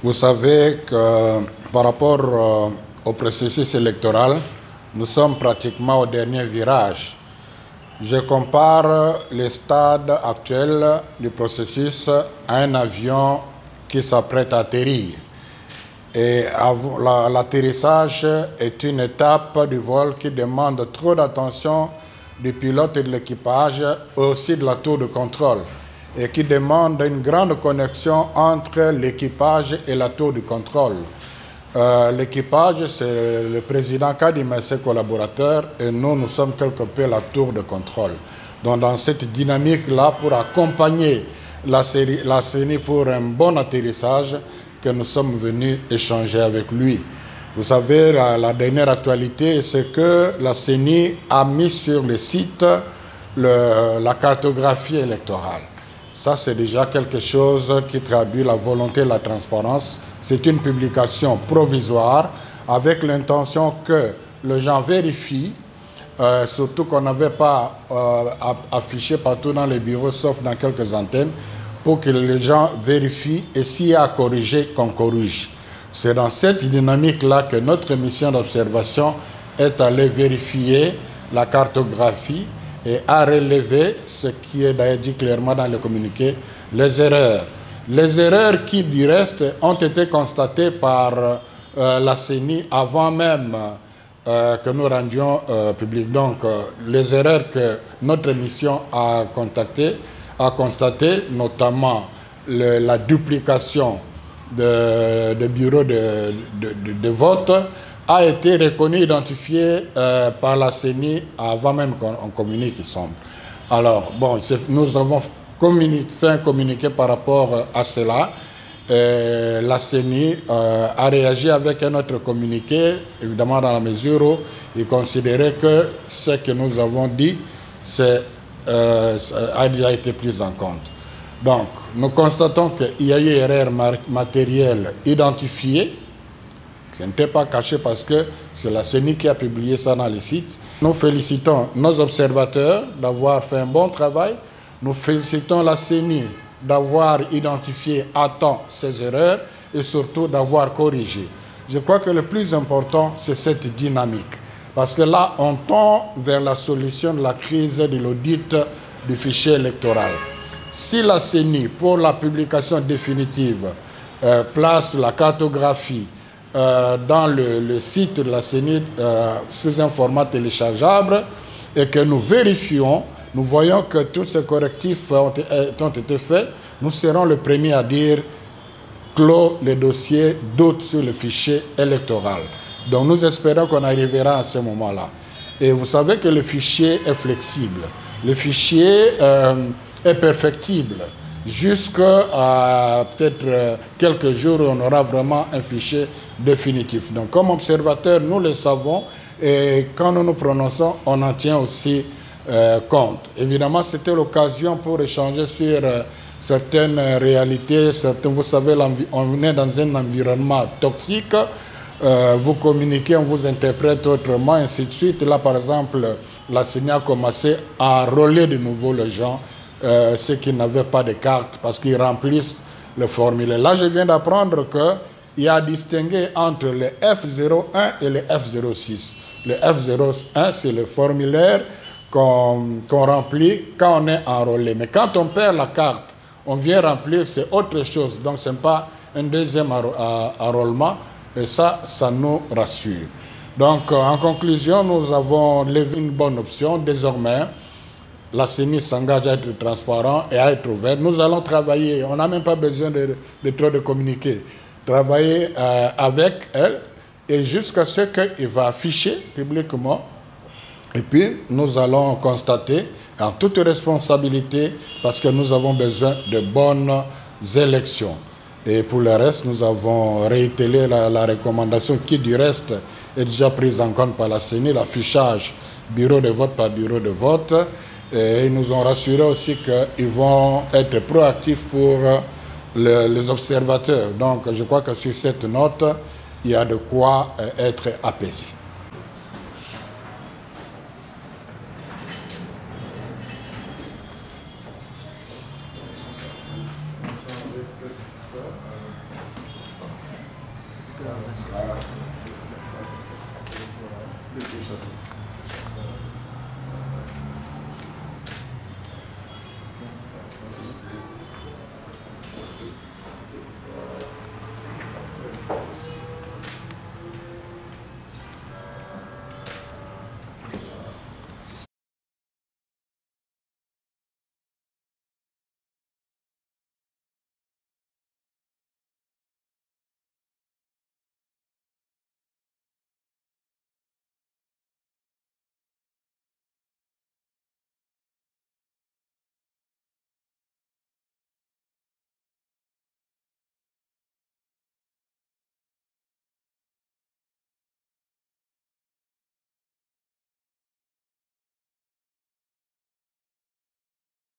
Vous savez que par rapport au processus électoral, nous sommes pratiquement au dernier virage. Je compare le stade actuel du processus à un avion qui s'apprête à atterrir. Et l'atterrissage est une étape du vol qui demande trop d'attention du pilote et de l'équipage, aussi de la tour de contrôle, et qui demande une grande connexion entre l'équipage et la tour de contrôle. L'équipage, c'est le président Kadim et ses collaborateurs, et nous sommes quelque peu la tour de contrôle. Donc dans cette dynamique-là, pour accompagner la CENI pour un bon atterrissage, que nous sommes venus échanger avec lui. Vous savez, la dernière actualité, c'est que la CENI a mis sur le site la cartographie électorale. Ça, c'est déjà quelque chose qui traduit la volonté de la transparence. C'est une publication provisoire avec l'intention que les gens vérifient, surtout qu'on n'avait pas affiché partout dans les bureaux, sauf dans quelques antennes, pour que les gens vérifient et s'il y a à corriger, qu'on corrige. C'est dans cette dynamique-là que notre mission d'observation est allée vérifier la cartographie et a relevé ce qui est d'ailleurs dit clairement dans le communiqué, les erreurs. Les erreurs qui, du reste, ont été constatées par la CENI avant même que nous rendions public. Donc, les erreurs que notre mission a constaté, notamment la duplication de bureaux de vote, a été reconnue, identifiée par la CENI avant même qu'on communique, il semble. Alors, bon, nous avons fait un communiqué par rapport à cela. La CENI a réagi avec un autre communiqué, évidemment dans la mesure où il considérait que ce que nous avons dit a déjà été pris en compte. Donc, nous constatons qu'il y a eu erreur matérielle identifiée. Ce n'était pas caché parce que c'est la CENI qui a publié ça dans le site. Nous félicitons nos observateurs d'avoir fait un bon travail. Nous félicitons la CENI d'avoir identifié à temps ces erreurs et surtout d'avoir corrigé. Je crois que le plus important, c'est cette dynamique. Parce que là, on tend vers la solution de la crise de l'audit du fichier électoral. Si la CENI, pour la publication définitive, place la cartographie dans le site de la CENI sous un format téléchargeable et que nous vérifions, nous voyons que tous ces correctifs ont été faits, nous serons les premiers à dire clos le dossier doute sur le fichier électoral. Donc nous espérons qu'on arrivera à ce moment-là. Et vous savez que le fichier est flexible. Le fichier est perfectible. Jusqu'à peut-être quelques jours, on aura vraiment un fichier définitif. Donc comme observateur, nous le savons. Et quand nous nous prononçons, on en tient aussi compte. Évidemment, c'était l'occasion pour échanger sur certaines réalités. Vous savez, on est dans un environnement toxique. Vous communiquez, on vous interprète autrement, ainsi de suite. Là, par exemple, la CENI a commencé à enrôler de nouveau les gens, ceux qui n'avaient pas de carte, parce qu'ils remplissent le formulaire. Là, je viens d'apprendre qu'il y a distingué entre le F01 et le F06. Le F01, c'est le formulaire qu'on remplit quand on est enrôlé. Mais quand on perd la carte, on vient remplir, c'est autre chose. Donc, ce n'est pas un deuxième enrôlement. Et ça nous rassure. Donc, en conclusion, nous avons levé une bonne option. Désormais, la CENI s'engage à être transparent et à être ouvert. Nous allons travailler, on n'a même pas besoin de trop de communiquer, travailler avec elle et jusqu'à ce qu'elle va afficher publiquement. Et puis, nous allons constater, en toute responsabilité, parce que nous avons besoin de bonnes élections. Et pour le reste, nous avons réitéré la recommandation qui, du reste, est déjà prise en compte par la CENI, l'affichage bureau de vote par bureau de vote. Et ils nous ont rassuré aussi qu'ils vont être proactifs pour les observateurs. Donc, je crois que sur cette note, il y a de quoi être apaisé.